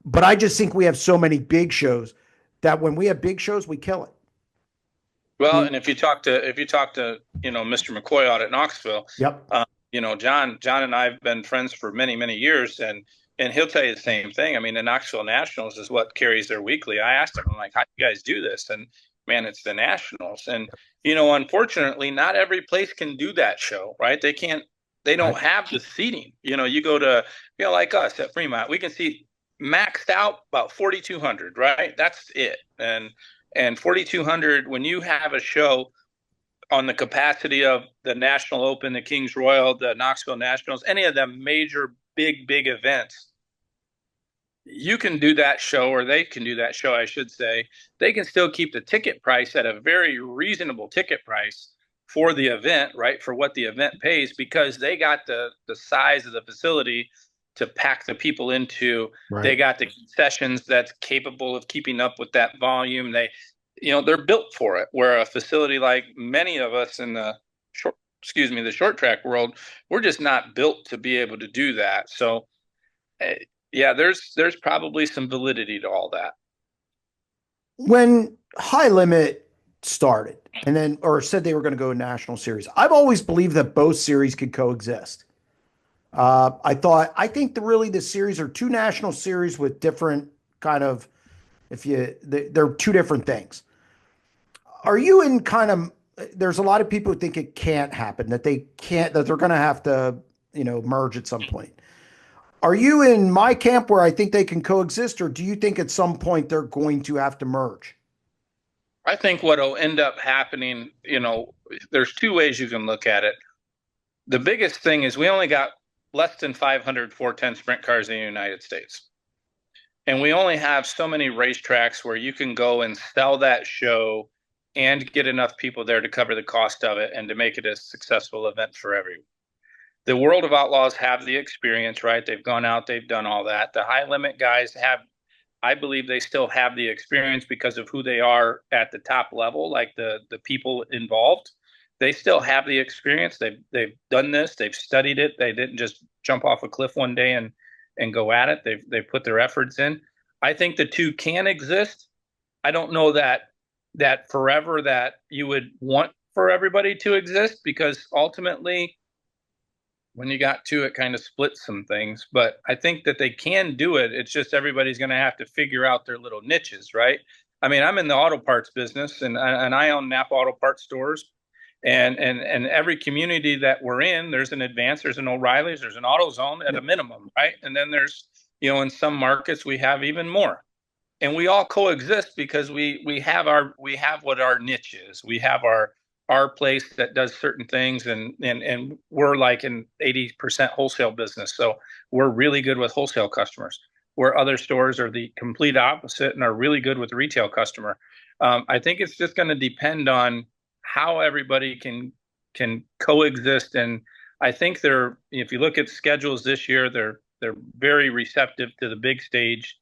But I just think we have so many big shows that when we have big shows, we kill it. Well, and if you talk to Mr. McCoy out at Knoxville, Yep. John and I have been friends for many, many years, and he'll tell you the same thing. I mean, the Knoxville Nationals is what carries their weekly. I asked him, I'm like, how do you guys do this? And man, it's the Nationals. And unfortunately, not every place can do that show, right? They don't have the seating. You go to, like us at Fremont, we can see maxed out about 4,200, right? That's it. And 4,200, when you have a show on the capacity of the National Open, the Kings Royal, the Knoxville Nationals, any of them major big events, you can do that show, or they can do that show, I should say. They can still keep the ticket price at a very reasonable ticket price for the event, right? For what the event pays, because they got the size of the facility to pack the people into. Right. They got the concessions that's capable of keeping up with that volume. They're built for it. Where a facility like many of us in the short track world, we're just not built to be able to do that. So, yeah, there's probably some validity to all that. When High Limit started or said they were going to go national series, I've always believed that both series could coexist. I think the series are two national series with different kind of, they're two different things. Are you in kind of, there's a lot of people who think it can't happen, that they're going to have to, merge at some point. Are you in my camp where I think they can coexist, or do you think at some point they're going to have to merge? I think what will end up happening, there's two ways you can look at it. The biggest thing is we only got less than 500 410 sprint cars in the United States. And we only have so many racetracks where you can go and sell that show and get enough people there to cover the cost of it and to make it a successful event for everyone. The World of Outlaws have the experience, right? They've gone out, they've done all that. The High Limit guys I believe they still have the experience because of who they are at the top level, like the people involved. They still have the experience. They've done this. They've studied it. They didn't just jump off a cliff one day and go at it. They've put their efforts in. I think the two can exist. I don't know that forever that you would want for everybody to exist, because ultimately when you got two, it kind of splits some things. But I think that they can do it. It's just everybody's going to have to figure out their little niches, right? I mean, I'm in the auto parts business, and I own Napa Auto Parts stores, and every community that we're in, there's an Advance, there's an O'Reilly's, there's an AutoZone at a minimum, right? And then there's, in some markets we have even more, and we all coexist because we have what our niche is. We have our place that does certain things, and we're like in 80% wholesale business, so we're really good with wholesale customers, where other stores are the complete opposite and are really good with retail customer. I think it's just going to depend on how everybody can coexist. And I think if you look at schedules this year, they're very receptive to the big stage,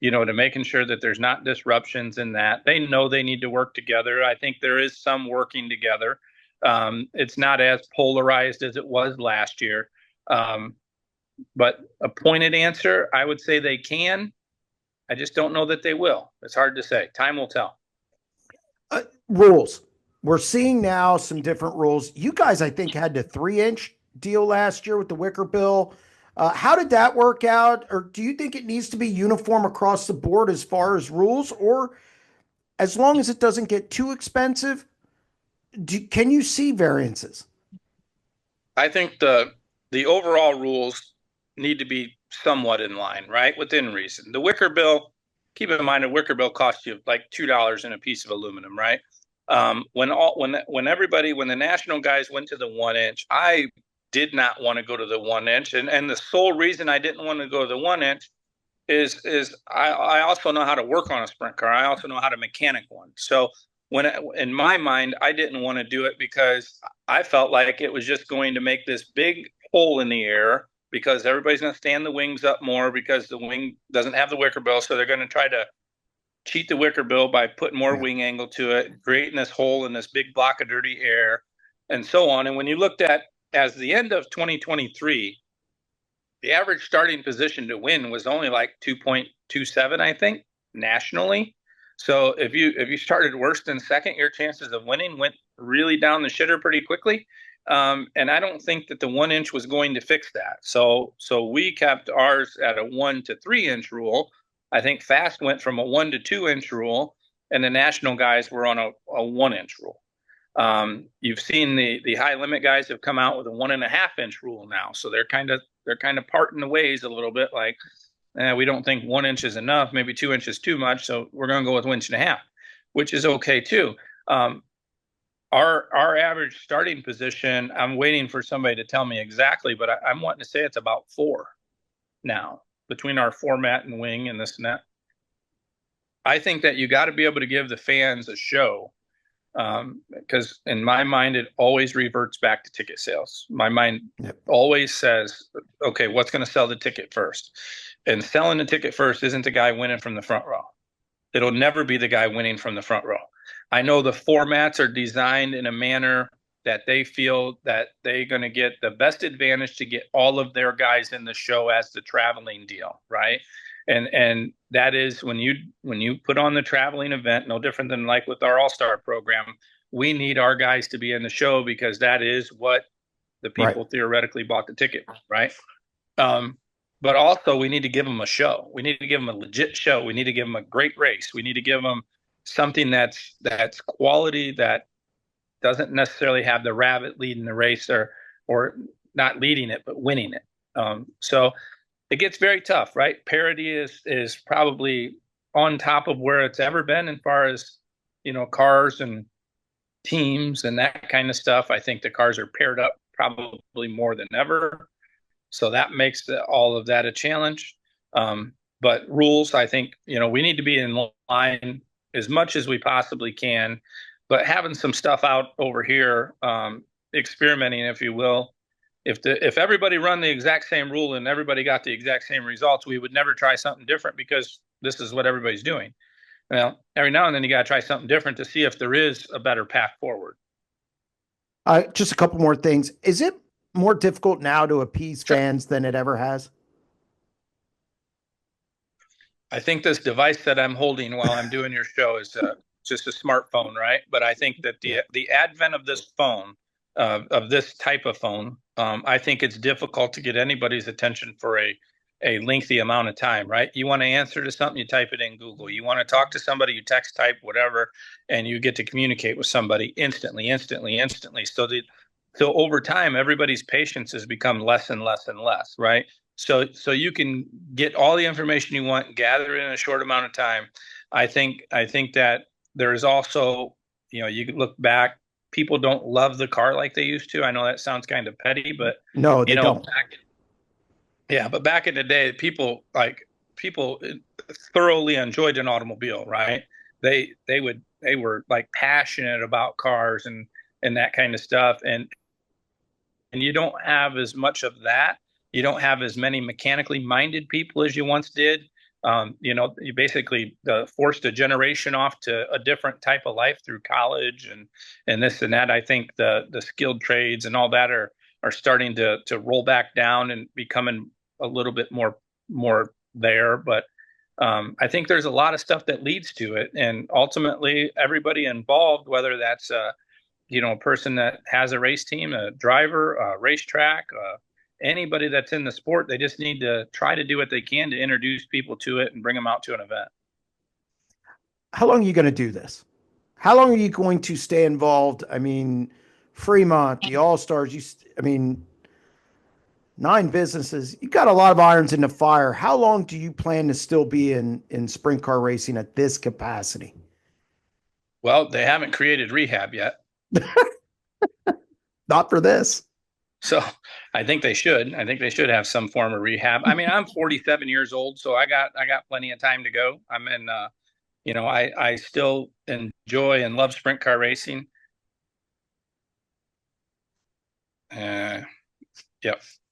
to making sure that there's not disruptions in that. They know they need to work together. I think there is some working together. It's not as polarized as it was last year. But a pointed answer, I would say they can. I just don't know that they will. It's hard to say. Time will tell. Rules. We're seeing now some different rules. You guys, I think, had the 3-inch deal last year with the wicker bill. How did that work out? Or do you think it needs to be uniform across the board as far as rules? Or as long as it doesn't get too expensive, can you see variances? I think the overall rules need to be somewhat in line, right? Within reason. The wicker bill, keep in mind, a wicker bill costs you like $2 in a piece of aluminum, right? When the national guys went to the 1-inch, I did not want to go to the 1-inch, and the sole reason I didn't want to go to the 1-inch is I also know how to work on a sprint car. I also know how to mechanic one. So in my mind, I didn't want to do it because I felt like it was just going to make this big hole in the air, because everybody's going to stand the wings up more because the wing doesn't have the wicker bill. So they're going to try to cheat the wicker bill by putting more wing angle to it, creating this hole in this big block of dirty air, and so on. And when you looked at as the end of 2023, the average starting position to win was only like 2.27, I think, nationally. So if you started worse than second, your chances of winning went really down the shitter pretty quickly. And I don't think that the 1-inch was going to fix that. So we kept ours at a 1 to 3-inch rule. I think Fast went from a 1 to 2-inch rule, and the national guys were on a 1-inch rule. You've seen the high limit guys have come out with a 1.5-inch rule now. So they're kind of parting the ways a little bit, like, we don't think 1 inch is enough. Maybe 2 inches too much. So we're going to go with 1.5 inches, which is okay too. Our average starting position, I'm waiting for somebody to tell me exactly, but I'm wanting to say it's about 4 now between our format and wing and this and that. I think that you got to be able to give the fans a show, because in my mind, it always reverts back to ticket sales. My mind always says, okay, what's going to sell the ticket first? And selling the ticket first isn't the guy winning from the front row. It'll never be the guy winning from the front row. I know the formats are designed in a manner that they feel that they're going to get the best advantage to get all of their guys in the show as the traveling deal, right? And that is when you put on the traveling event, no different than like with our All-Star program, we need our guys to be in the show because that is what the people theoretically bought the ticket, right? But also we need to give them a show. We need to give them a legit show. We need to give them a great race. We need to give them something that's quality, that doesn't necessarily have the rabbit leading the race or not leading it, but winning it. So it gets very tough, right? Parity is probably on top of where it's ever been as far as, cars and teams and that kind of stuff. I think the cars are paired up probably more than ever. So that makes all of that a challenge. But rules, I think, we need to be in line as much as we possibly can, but having some stuff out over here, experimenting, if you will. If everybody run the exact same rule and everybody got the exact same results, we would never try something different because this is what everybody's doing. Well, every now and then you got to try something different to see if there is a better path forward. Just a couple more things. Is it more difficult now to appease fans than it ever has? I think this device that I'm holding while I'm doing your show is just a smartphone, right? But I think that Yeah. the advent of this phone, of this type of phone, I think it's difficult to get anybody's attention for a lengthy amount of time, right? You want to answer to something, you type it in Google. You want to talk to somebody, you text, type, whatever, and you get to communicate with somebody instantly, instantly, instantly. So over time, everybody's patience has become less and less and less, right? So you can get all the information you want, gather it in a short amount of time. I think that there is also, you can look back. People don't love the car like they used to. I know that sounds kind of petty, but No, they don't. but back in the day, people thoroughly enjoyed an automobile, right? They were like passionate about cars and that kind of stuff, and you don't have as much of that. You don't have as many mechanically minded people as you once did. You basically forced a generation off to a different type of life through college and this and that. I think the skilled trades and all that are starting to roll back down and becoming a little bit more there. But I think there's a lot of stuff that leads to it, and ultimately everybody involved, whether that's a person that has a race team, a driver, a racetrack, anybody that's in the sport, they just need to try to do what they can to introduce people to it and bring them out to an event. How long are you going to do this? How long are you going to stay involved? I mean, Fremont, the All Stars, I mean, 9 businesses. You got a lot of irons in the fire. How long do you plan to still be in sprint car racing at this capacity? Well, they haven't created rehab yet. Not for this. So I think they should. I think they should have some form of rehab. I mean, I'm 47 years old, so I got plenty of time to go. I'm in I still enjoy and love sprint car racing. Yep,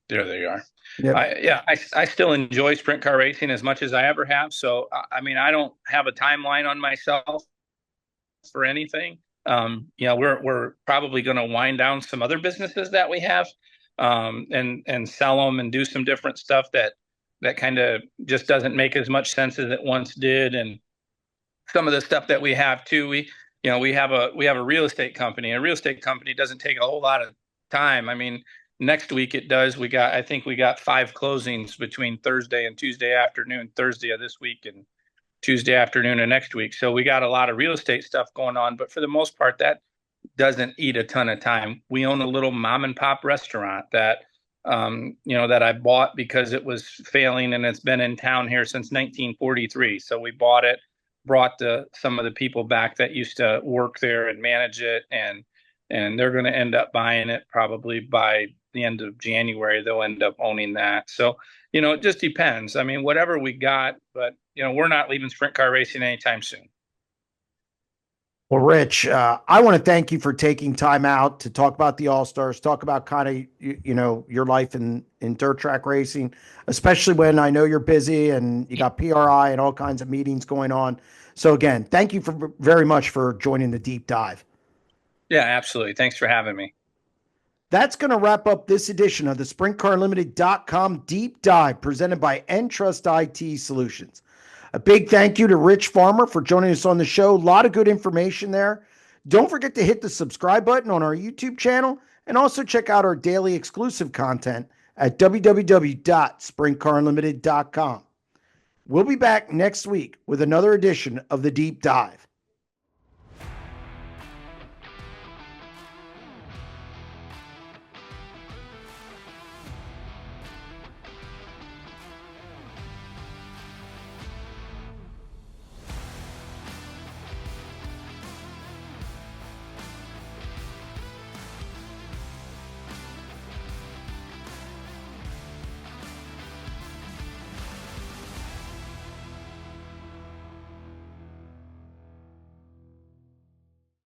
there they are. Yep. I still enjoy sprint car racing as much as I ever have. So I mean, I don't have a timeline on myself for anything. We're probably going to wind down some other businesses that we have, and sell them and do some different stuff that kind of just doesn't make as much sense as it once did. And some of the stuff that we have too, we have a real estate company. A real estate company doesn't take a whole lot of time. I mean, next week it does. I think we got 5 closings between Thursday and Tuesday afternoon, Thursday of this week and Tuesday afternoon of next week. So we got a lot of real estate stuff going on, but for the most part, that doesn't eat a ton of time. We own a little mom and pop restaurant that that I bought because it was failing, and it's been in town here since 1943. So we bought it, brought some of the people back that used to work there and manage it, and they're going to end up buying it probably by the end of January. They'll end up owning that. So it just depends. I mean, whatever we got, but we're not leaving sprint car racing anytime soon. Well, Rich, I want to thank you for taking time out to talk about the All Stars, talk about kind of your life in dirt track racing, especially when I know you're busy and you got PRI and all kinds of meetings going on. So again, thank you very much for joining the deep dive. Yeah, absolutely. Thanks for having me. That's going to wrap up this edition of the SprintCarLimited.com deep dive presented by EnTrust IT Solutions. A big thank you to Rich Farmer for joining us on the show. A lot of good information there. Don't forget to hit the subscribe button on our YouTube channel and also check out our daily exclusive content at www.sprintcarlimited.com. We'll be back next week with another edition of the Deep Dive.